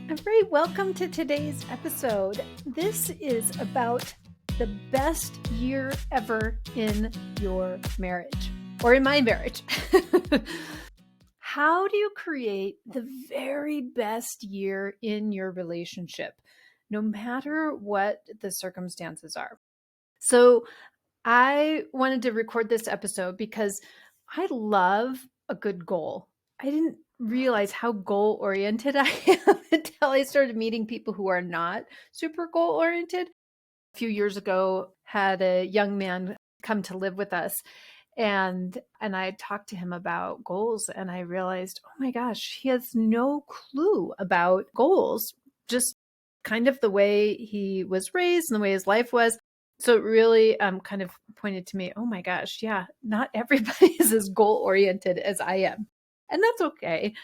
All right, welcome to today's episode. This is about the best year ever in your marriage, or in my marriage. How do you create the very best year in your relationship, no matter what the circumstances are? So, I wanted to record this episode because I love a good goal. I didn't realize how goal oriented I am until I started meeting people who are not super goal oriented. A few years ago, had a young man come to live with us, and I talked to him about goals, and I realized, oh my gosh, he has no clue about goals, just kind of the way he was raised and the way his life was. So it really kind of pointed to me, oh my gosh, yeah, not everybody is as goal oriented as I am. And that's okay.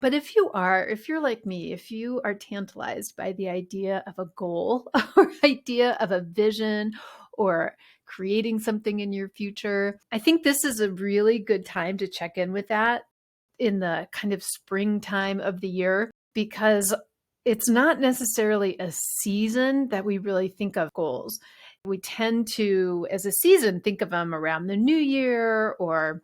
But if you're like me, if you are tantalized by the idea of a goal or idea of a vision or creating something in your future, I think this is a really good time to check in with that in the kind of springtime of the year, because it's not necessarily a season that we really think of goals. We tend to, as a season, think of them around the new year or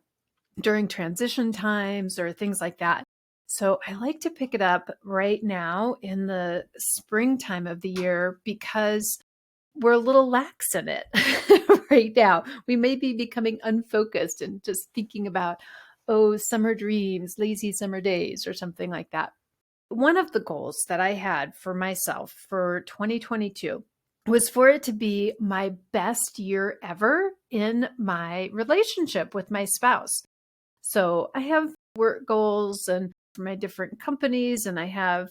during transition times or things like that. So I like to pick it up right now in the springtime of the year because we're a little lax in it right now. We may be becoming unfocused and just thinking about, oh, summer dreams, lazy summer days, or something like that. One of the goals that I had for myself for 2022 was for it to be my best year ever in my relationship with my spouse. So I have work goals and for my different companies, and I have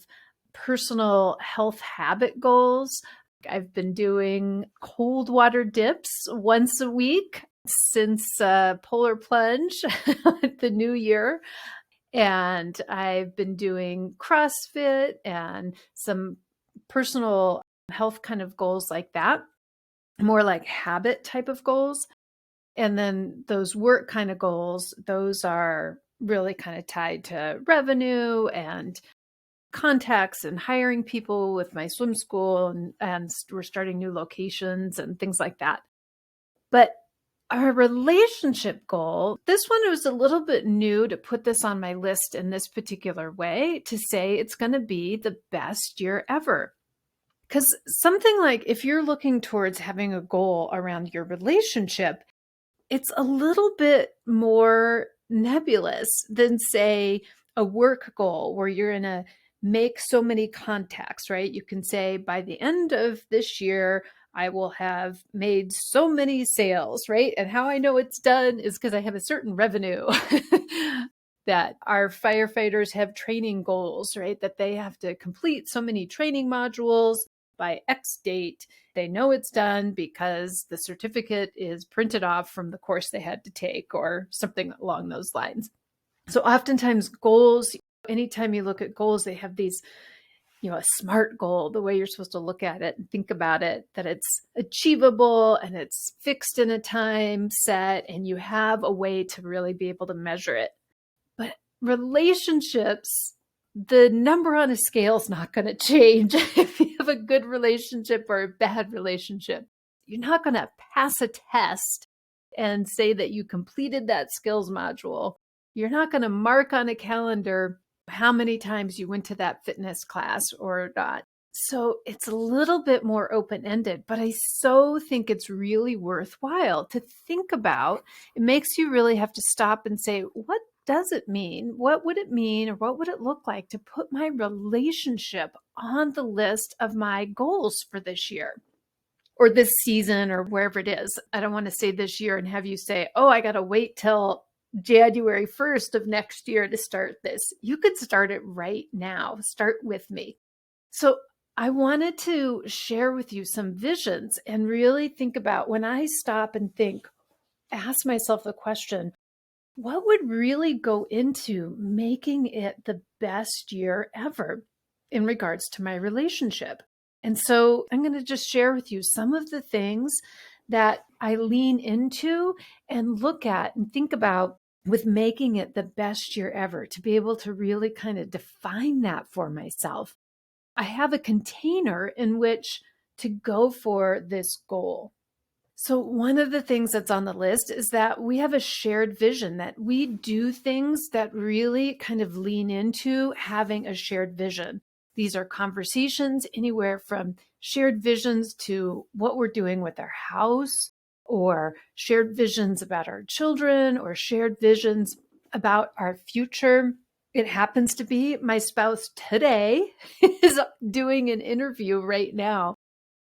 personal health habit goals. I've been doing cold water dips once a week since Polar Plunge the new year. And I've been doing CrossFit and some personal health kind of goals like that, more like habit type of goals. And then those work kind of goals, those are really kind of tied to revenue and contacts and hiring people with my swim school. And we're starting new locations and things like that. But our relationship goal, this one was a little bit new to put this on my list in this particular way, to say it's going to be the best year ever. Because something like if you're looking towards having a goal around your relationship, it's a little bit more nebulous than, say, a work goal where you're going to make so many contacts, right? You can say, by the end of this year, I will have made so many sales, right? And how I know it's done is because I have a certain revenue. That our firefighters have training goals, right? That they have to complete so many training modules by X date. They know it's done because the certificate is printed off from the course they had to take or something along those lines. So oftentimes goals, anytime you look at goals, they have these, a SMART goal, the way you're supposed to look at it and think about it, that it's achievable and it's fixed in a time set and you have a way to really be able to measure it. But relationships, the number on a scale is not going to change if you have a good relationship or a bad relationship. You're not going to pass a test and say that you completed that skills module. You're not going to mark on a calendar how many times you went to that fitness class or not. So it's a little bit more open-ended, but I so think it's really worthwhile to think about. It makes you really have to stop and say, what does it mean? What would it mean, or what would it look like to put my relationship on the list of my goals for this year or this season or wherever it is? I don't want to say this year and have you say, oh, I got to wait till January 1st of next year to start this. You could start it right now. Start with me. So I wanted to share with you some visions and really think about, when I stop and think, ask myself the question, what would really go into making it the best year ever in regards to my relationship? And so I'm going to just share with you some of the things that I lean into and look at and think about with making it the best year ever, to be able to really kind of define that for myself. I have a container in which to go for this goal. So one of the things that's on the list is that we have a shared vision, that we do things that really kind of lean into having a shared vision. These are conversations anywhere from shared visions to what we're doing with our house, or shared visions about our children, or shared visions about our future. It happens to be my spouse today is doing an interview right now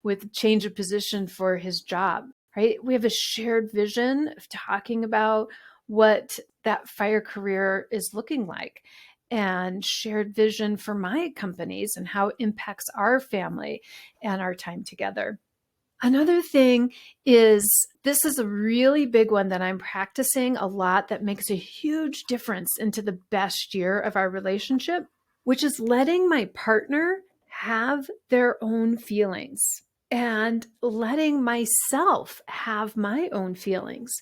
with change of position for his job, right? We have a shared vision of talking about what that fire career is looking like, and shared vision for my companies and how it impacts our family and our time together. Another thing is, this is a really big one that I'm practicing a lot that makes a huge difference into the best year of our relationship, which is letting my partner have their own feelings and letting myself have my own feelings.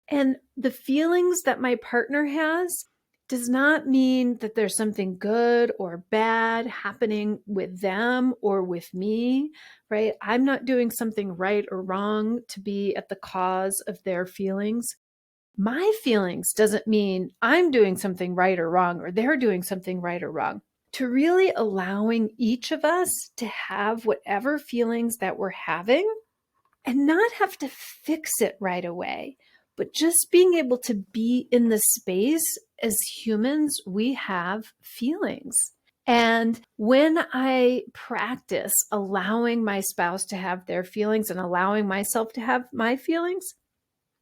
And the feelings that my partner has does not mean that there's something good or bad happening with them or with me, right? I'm not doing something right or wrong to be at the cause of their feelings. My feelings doesn't mean I'm doing something right or wrong, or they're doing something right or wrong. To really allowing each of us to have whatever feelings that we're having and not have to fix it right away, but just being able to be in the space. As humans, we have feelings. And when I practice allowing my spouse to have their feelings and allowing myself to have my feelings,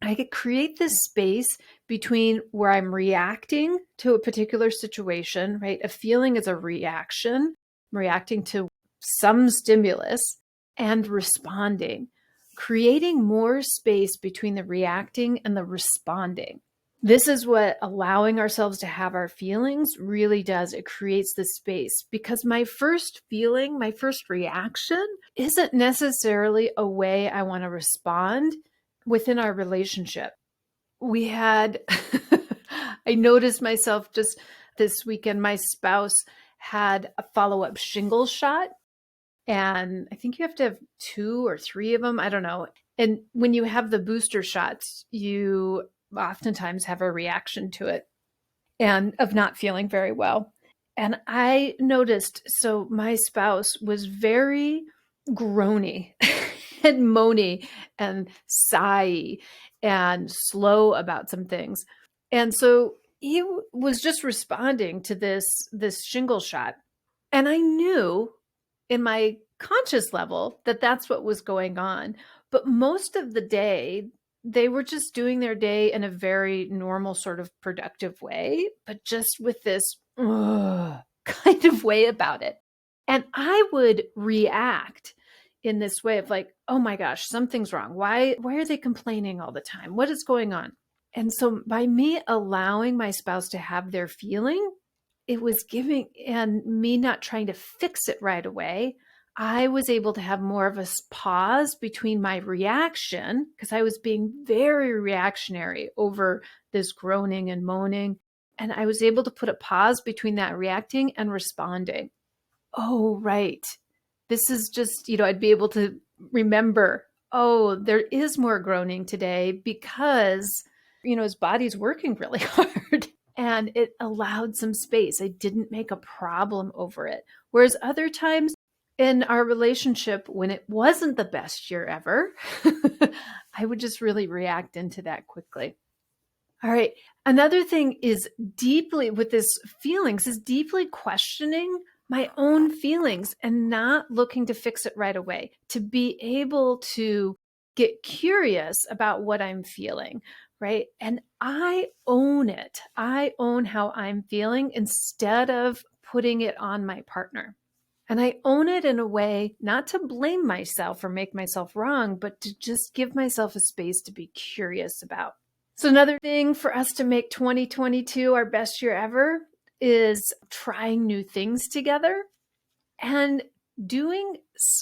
I could create this space between where I'm reacting to a particular situation, right? A feeling is a reaction, I'm reacting to some stimulus, and responding, creating more space between the reacting and the responding. This is what allowing ourselves to have our feelings really does. It creates the space, because my first feeling, my first reaction isn't necessarily a way I want to respond within our relationship. We had, I noticed myself just this weekend, my spouse had a follow-up shingles shot. And I think you have to have 2 or 3 of them. I don't know. And when you have the booster shots, you oftentimes have a reaction to it and of not feeling very well. And I noticed, so my spouse was very groany and moany and sighy and slow about some things. And so he was just responding to this shingle shot. And I knew in my conscious level that that's what was going on. But most of the day, they were just doing their day in a very normal, sort of productive way, but just with this kind of way about it. And I would react in this way of like, oh my gosh, something's wrong. Why are they complaining all the time? What is going on? And so by me allowing my spouse to have their feeling, it was giving, and me not trying to fix it right away, I was able to have more of a pause between my reaction, because I was being very reactionary over this groaning and moaning. And I was able to put a pause between that reacting and responding. Oh, right. This is just, I'd be able to remember, oh, there is more groaning today because, his body's working really hard. And it allowed some space. I didn't make a problem over it. Whereas other times in our relationship, when it wasn't the best year ever, I would just really react into that quickly. All right. Another thing is deeply with this feelings is deeply questioning my own feelings and not looking to fix it right away, to be able to get curious about what I'm feeling, right? And I own it. I own how I'm feeling instead of putting it on my partner. And I own it in a way not to blame myself or make myself wrong, but to just give myself a space to be curious about. So another thing for us to make 2022 our best year ever is trying new things together and doing,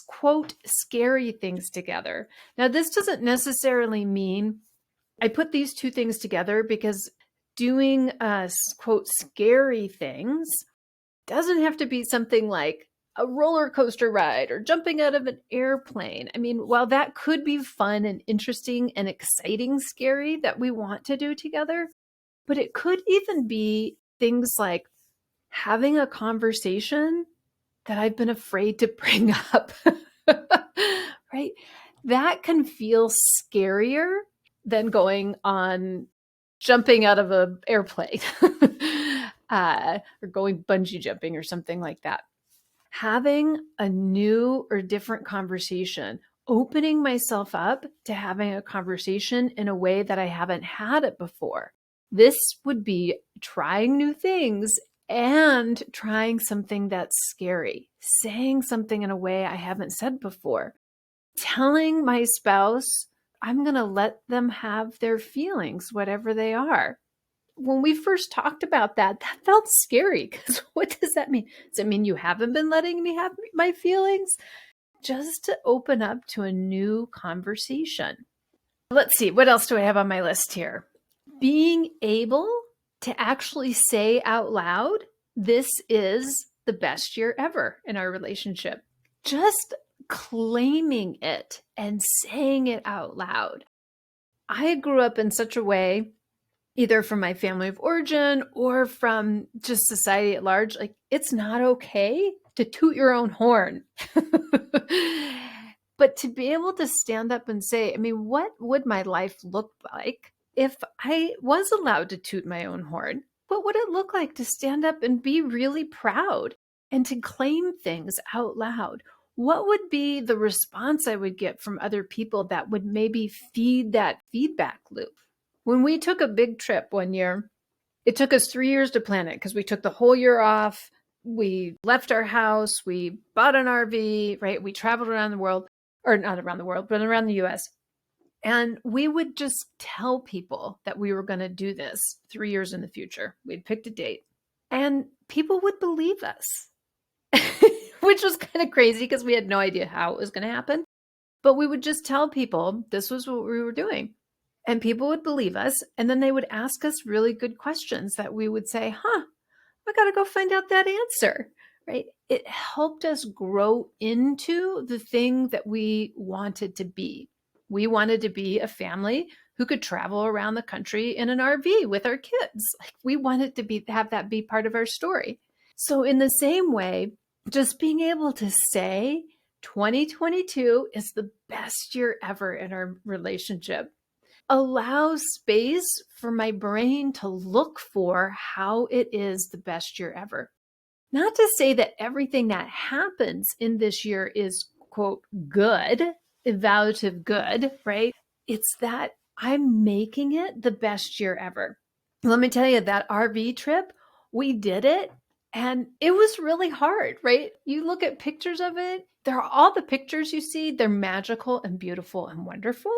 quote, scary things together. Now, this doesn't necessarily mean I put these two things together because doing, quote, scary things doesn't have to be something like a roller coaster ride or jumping out of an airplane. I mean, while that could be fun and interesting and exciting, scary that we want to do together, but it could even be things like having a conversation that I've been afraid to bring up, right? That can feel scarier than jumping out of an airplane or going bungee jumping or something like that. Having a new or different conversation, opening myself up to having a conversation in a way that I haven't had it before. This would be trying new things and trying something that's scary, saying something in a way I haven't said before, telling my spouse I'm going to let them have their feelings, whatever they are. When we first talked about that felt scary because what does that mean? Does it mean you haven't been letting me have my feelings? Just to open up to a new conversation. Let's see, what else do I have on my list here? Being able to actually say out loud, this is the best year ever in our relationship. Just claiming it and saying it out loud. I grew up in such a way, either from my family of origin or from just society at large, like it's not okay to toot your own horn. But to be able to stand up and say, I mean, what would my life look like if I was allowed to toot my own horn? What would it look like to stand up and be really proud and to claim things out loud? What would be the response I would get from other people that would maybe feed that feedback loop? When we took a big trip one year, it took us 3 years to plan it because we took the whole year off. We left our house. We bought an RV, right? We traveled around the world, or not around the world, but around the US. And we would just tell people that we were going to do this 3 years in the future. We'd picked a date and people would believe us, which was kind of crazy because we had no idea how it was going to happen. But we would just tell people this was what we were doing. And people would believe us. And then they would ask us really good questions that we would say, I got to go find out that answer, right? It helped us grow into the thing that we wanted to be. We wanted to be a family who could travel around the country in an RV with our kids. Like we wanted to have that be part of our story. So in the same way, just being able to say 2022 is the best year ever in our relationship allows space for my brain to look for how it is the best year ever. Not to say that everything that happens in this year is, quote, good, evaluative good, right? It's that I'm making it the best year ever. Let me tell you, that RV trip, we did it and it was really hard, right? You look at pictures of it, all the pictures you see, they're magical and beautiful and wonderful.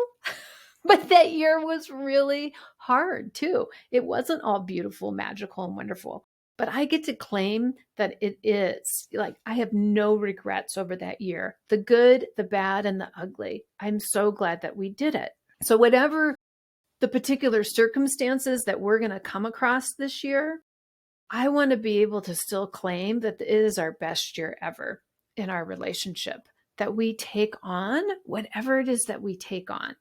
But that year was really hard too. It wasn't all beautiful, magical, and wonderful. But I get to claim that it is. Like, I have no regrets over that year. The good, the bad, and the ugly. I'm so glad that we did it. So whatever the particular circumstances that we're going to come across this year, I want to be able to still claim that it is our best year ever in our relationship, that we take on whatever it is that we take on.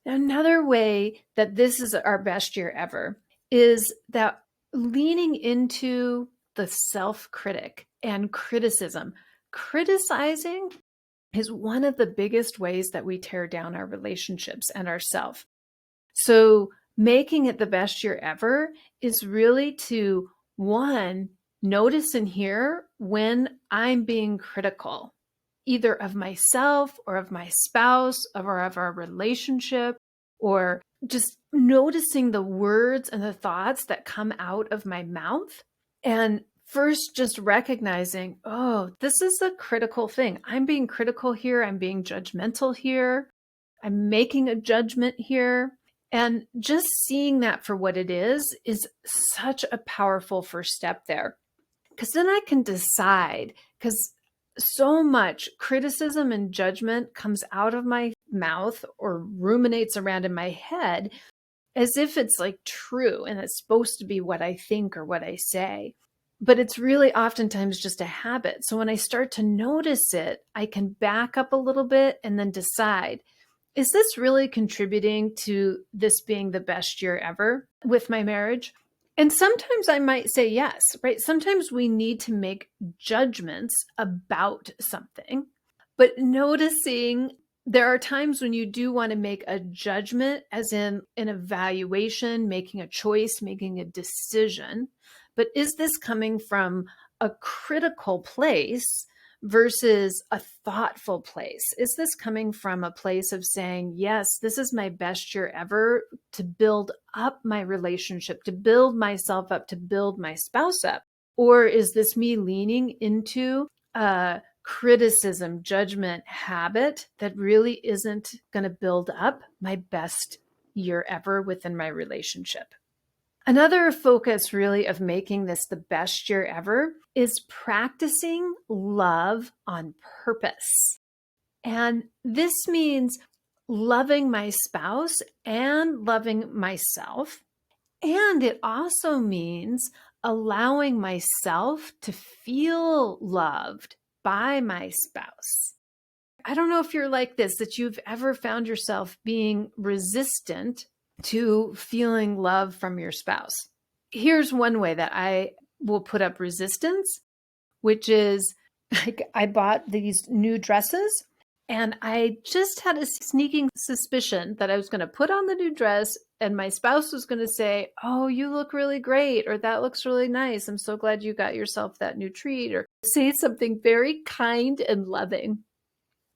Another way that this is our best year ever is that leaning into the self-critic and criticism. Criticizing is one of the biggest ways that we tear down our relationships and ourselves. So making it the best year ever is really to, one, notice and hear when I'm being critical, either of myself or of my spouse or of our relationship, or just noticing the words and the thoughts that come out of my mouth. And first, just recognizing, oh, this is a critical thing. I'm being critical here. I'm being judgmental here. I'm making a judgment here. And just seeing that for what it is such a powerful first step there. Because then I can decide, because so much criticism and judgment comes out of my mouth or ruminates around in my head as if it's like true and it's supposed to be what I think or what I say. but it's really oftentimes just a habit. So when I start to notice it, I can back up a little bit and then decide, is this really contributing to this being the best year ever with my marriage? And sometimes I might say yes, right? Sometimes we need to make judgments about something, but noticing there are times when you do want to make a judgment, as in an evaluation, making a choice, making a decision. But is this coming from a critical place versus a thoughtful place? Is this coming from a place of saying, yes, this is my best year ever to build up my relationship, to build myself up, to build my spouse up? Or is this me leaning into a criticism, judgment habit that really isn't going to build up my best year ever within my relationship? Another focus really of making this the best year ever is practicing love on purpose. And this means loving my spouse and loving myself. And it also means allowing myself to feel loved by my spouse. I don't know if you're like this, that you've ever found yourself being resistant to feeling love from your spouse. Here's one way that I will put up resistance, which is like I bought these new dresses and I just had a sneaking suspicion that I was going to put on the new dress and my spouse was going to say, "Oh, you look really great," or "That looks really nice. I'm so glad you got yourself that new treat," or say something very kind and loving.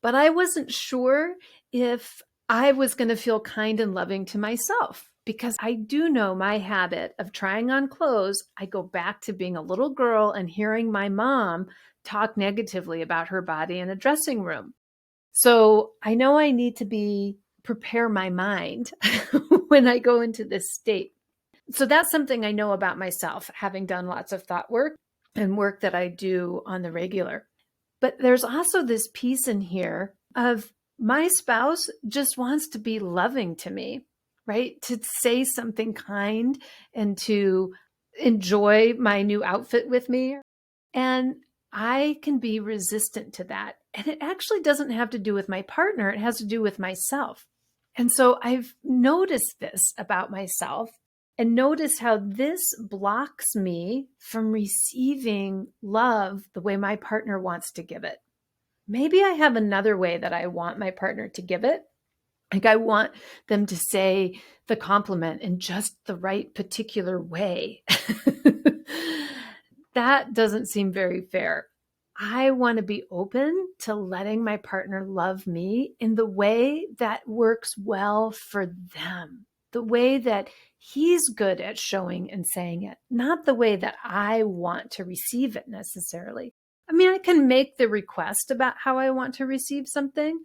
But I wasn't sure if I was going to feel kind and loving to myself, because I do know my habit of trying on clothes. I go back to being a little girl and hearing my mom talk negatively about her body in a dressing room. So I know I need to prepare my mind when I go into this state. So that's something I know about myself, having done lots of thought work and work that I do on the regular. But there's also this piece in here of my spouse just wants to be loving to me, right? To say something kind and to enjoy my new outfit with me. And I can be resistant to that. And it actually doesn't have to do with my partner, it has to do with myself. And so I've noticed this about myself and notice how this blocks me from receiving love the way my partner wants to give it. Maybe I have another way that I want my partner to give it. Like I want them to say the compliment in just the right particular way. That doesn't seem very fair. I want to be open to letting my partner love me in the way that works well for them, the way that he's good at showing and saying it, not the way that I want to receive it necessarily. I mean, I can make the request about how I want to receive something,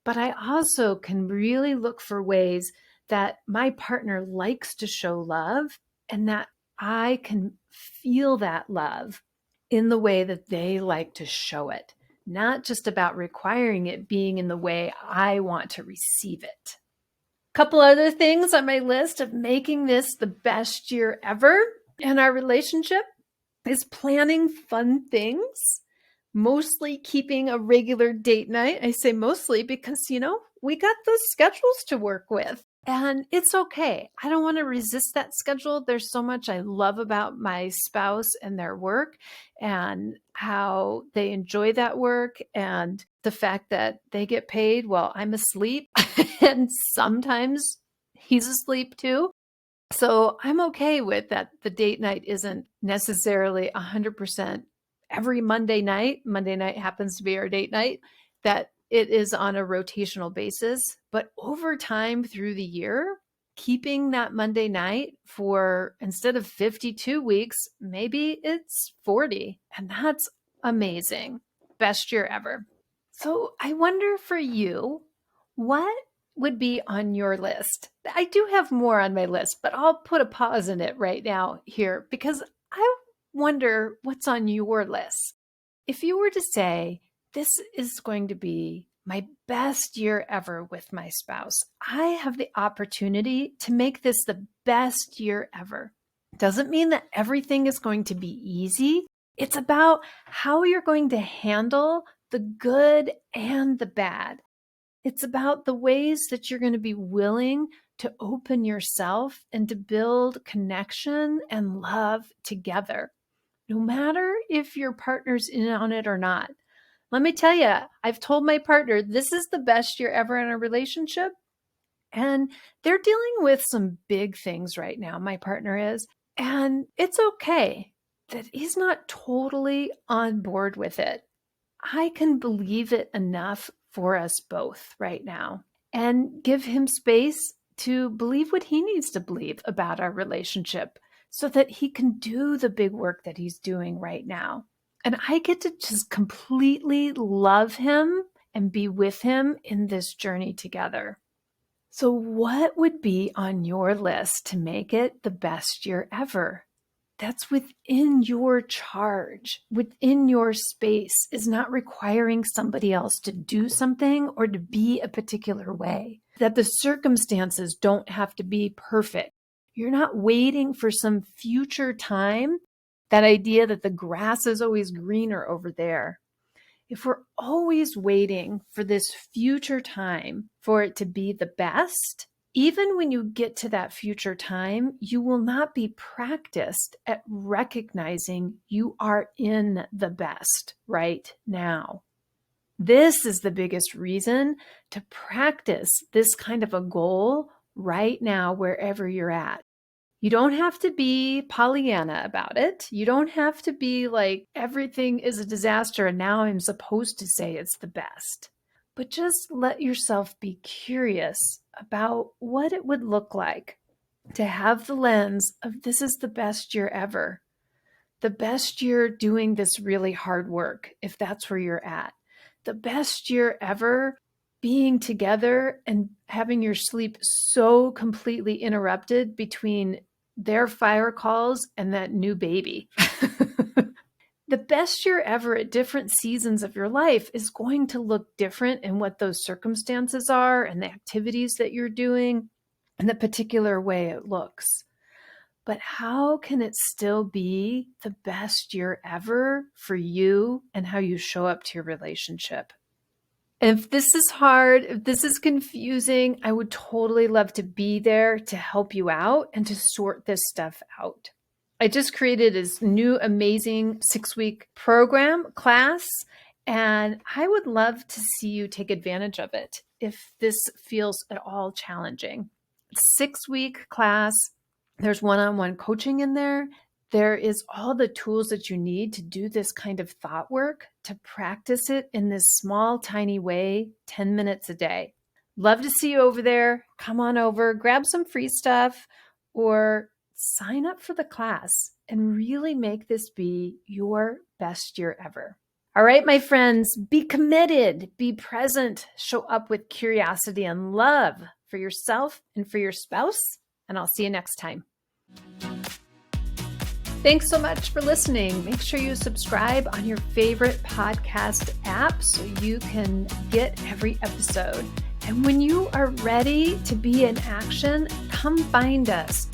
but I also can really look for ways that my partner likes to show love and that I can feel that love in the way that they like to show it, not just about requiring it being in the way I want to receive it. Couple other things on my list of making this the best year ever in our relationship is planning fun things, mostly keeping a regular date night. I say mostly because, we got those schedules to work with. And it's okay. I don't want to resist that schedule. There's so much I love about my spouse and their work and how they enjoy that work and the fact that they get paid while I'm asleep and sometimes he's asleep too. So I'm okay with that. The date night isn't necessarily 100% every Monday night. Monday night happens to be our date night, that it is on a rotational basis. But over time through the year, keeping that Monday night for instead of 52 weeks, maybe it's 40. And that's amazing. Best year ever. So I wonder for you, what would be on your list? I do have more on my list, but I'll put a pause in it right now here because I wonder what's on your list. If you were to say, this is going to be my best year ever with my spouse, I have the opportunity to make this the best year ever. Doesn't mean that everything is going to be easy. It's about how you're going to handle the good and the bad. It's about the ways that you're going to be willing to open yourself and to build connection and love together, no matter if your partner's in on it or not. Let me tell you, I've told my partner, this is the best year ever in a relationship. And they're dealing with some big things right now, my partner is. And it's okay that he's not totally on board with it. I can believe it enough for us both right now and give him space to believe what he needs to believe about our relationship so that he can do the big work that he's doing right now. And I get to just completely love him and be with him in this journey together. So what would be on your list to make it the best year ever? That's within your charge, within your space, is not requiring somebody else to do something or to be a particular way. That the circumstances don't have to be perfect. You're not waiting for some future time, that idea that the grass is always greener over there. If we're always waiting for this future time for it to be the best, even when you get to that future time, you will not be practiced at recognizing you are in the best right now. This is the biggest reason to practice this kind of a goal right now, wherever you're at. You don't have to be Pollyanna about it. You don't have to be like, everything is a disaster and now I'm supposed to say it's the best. But just let yourself be curious about what it would look like to have the lens of this is the best year ever. The best year doing this really hard work, if that's where you're at. The best year ever being together and having your sleep so completely interrupted between their fire calls and that new baby. The best year ever at different seasons of your life is going to look different in what those circumstances are and the activities that you're doing and the particular way it looks. But how can it still be the best year ever for you and how you show up to your relationship? And if this is hard, if this is confusing, I would totally love to be there to help you out and to sort this stuff out. I just created this new amazing 6-week program class, and I would love to see you take advantage of it if this feels at all challenging. 6-week class, there's one-on-one coaching in there. There is all the tools that you need to do this kind of thought work, to practice it in this small, tiny way, 10 minutes a day. Love to see you over there. Come on over, grab some free stuff, or sign up for the class and really make this be your best year ever. All right, my friends, be committed, be present, show up with curiosity and love for yourself and for your spouse, and I'll see you next time. Thanks so much for listening. Make sure you subscribe on your favorite podcast app so you can get every episode. And when you are ready to be in action, come find us.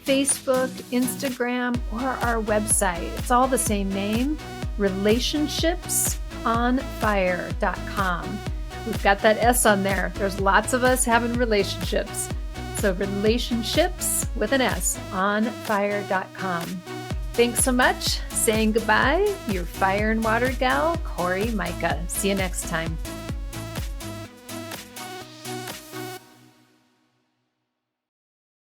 Facebook, Instagram, or our website. It's all the same name, relationshipsonfire.com. We've got that S on there. There's lots of us having relationships. So relationships with an S on fire.com. Thanks so much. Saying goodbye, your fire and water gal, Cori Myka. See you next time.